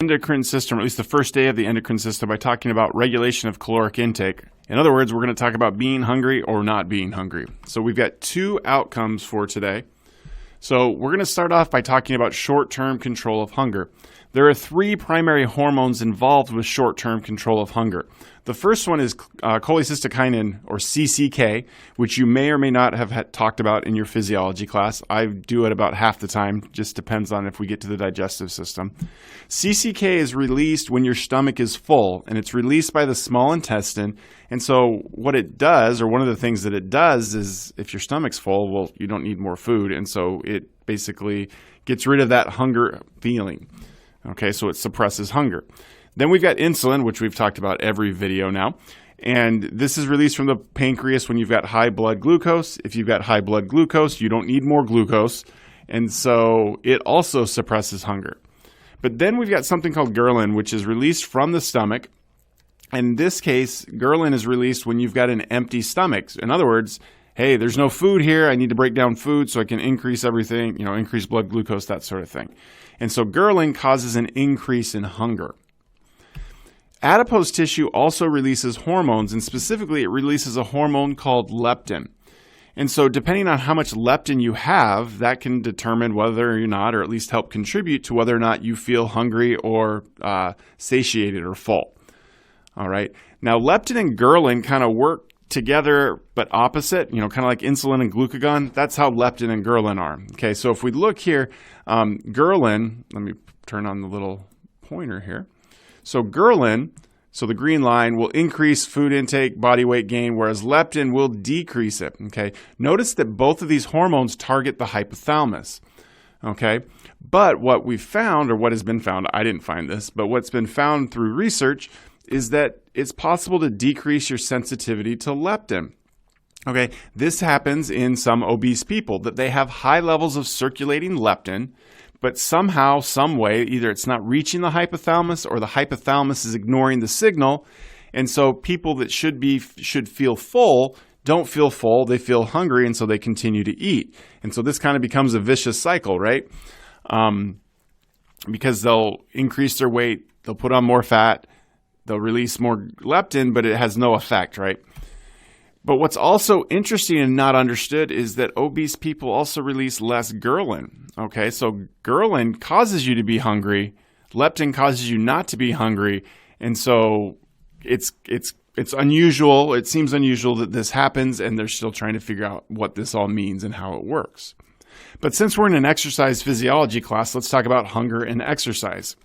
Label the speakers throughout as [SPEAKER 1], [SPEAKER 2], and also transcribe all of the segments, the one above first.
[SPEAKER 1] Endocrine system, or at least the first day of the endocrine system, by talking about regulation of caloric intake. In other words, we're going to talk about being hungry or not being hungry. So we've got two outcomes for today. So we're going to start off by talking about short-term control of hunger. There are three primary hormones involved with short-term control of hunger. The first one is cholecystokinin, or CCK, which you may or may not have talked about in your physiology class. I do it about half the time, just depends on if we get to the digestive system. CCK is released when your stomach is full, and it's released by the small intestine. And so what it does, or one of the things that it does, is if your stomach's full, well, you don't need more food, and so it basically gets rid of that hunger feeling. Okay, so it suppresses hunger. Then we've got insulin, which we've talked about every video now. And this is released from the pancreas when you've got high blood glucose. If you've got high blood glucose, you don't need more glucose. And so it also suppresses hunger. But then we've got something called gherlin, which is released from the stomach. In this case, gherlin is released when you've got an empty stomach. In other words, hey, there's no food here. I need to break down food so I can increase everything, increase blood glucose, that sort of thing. And so gherlin causes an increase in hunger. Adipose tissue also releases hormones, and specifically it releases a hormone called leptin. And so depending on how much leptin you have, that can determine whether or not, or at least help contribute to whether or not you feel hungry or satiated or full. All right. Now, leptin and gherlin kind of work together but opposite, kind of like insulin and glucagon. That's how leptin and gherlin are. Okay, so if we look here, gherlin, let me turn on the little pointer here. So gherlin, so the green line, will increase food intake, body weight gain, whereas leptin will decrease it. Okay, notice that both of these hormones target the hypothalamus. Okay, but what we've found, or what has been found, I didn't find this, but what's been found through research is that it's possible to decrease your sensitivity to leptin. Okay, this happens in some obese people, that they have high levels of circulating leptin, but somehow, some way, either it's not reaching the hypothalamus or the hypothalamus is ignoring the signal. And so people that should feel full don't feel full, they feel hungry, and so they continue to eat. And so this kind of becomes a vicious cycle, right? Because they'll increase their weight, they'll put on more fat, they'll release more leptin, but it has no effect, right? But what's also interesting and not understood is that obese people also release less gherlin. Okay, so gherlin causes you to be hungry, leptin causes you not to be hungry, and so it's unusual. It seems unusual that this happens, and they're still trying to figure out what this all means and how it works. But since we're in an exercise physiology class, let's talk about hunger and exercise.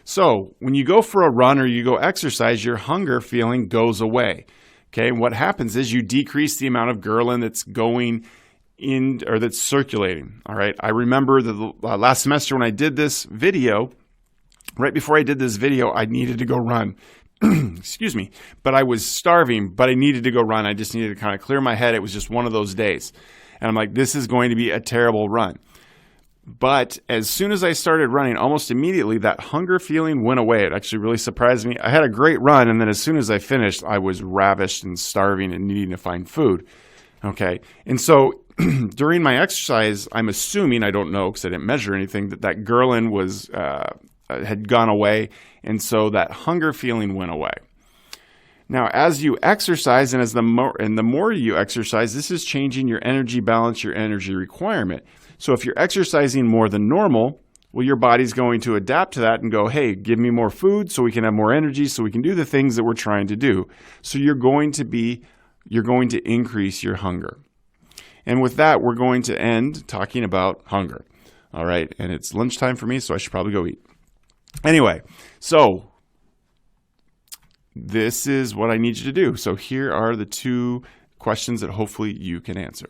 [SPEAKER 1] So when you go for a run or you go exercise, your hunger feeling goes away. Okay, and what happens is you decrease the amount of gherlin that's going in, or that's circulating. All right, I remember the last semester when I did this video, right before I did this video, I needed to go run. Excuse me, but I was starving, but I needed to go run. I just needed to kind of clear my head. It was just one of those days. And I'm like, this is going to be a terrible run. But as soon as I started running, almost immediately that hunger feeling went away. It actually really surprised me. I had a great run, and then as soon as I finished, I was ravished and starving and needing to find food. Okay, and so during my exercise, I'm assuming, I don't know because I didn't measure anything, that ghrelin had gone away, and so that hunger feeling went away. Now, as you exercise, and the more you exercise, this is changing your energy balance, your energy requirement. So if you're exercising more than normal, well, your body's going to adapt to that and go, hey, give me more food so we can have more energy so we can do the things that we're trying to do. So you're going to increase your hunger. And with that, we're going to end talking about hunger. All right, and it's lunchtime for me, so I should probably go eat. Anyway, so this is what I need you to do. So here are the two questions that hopefully you can answer.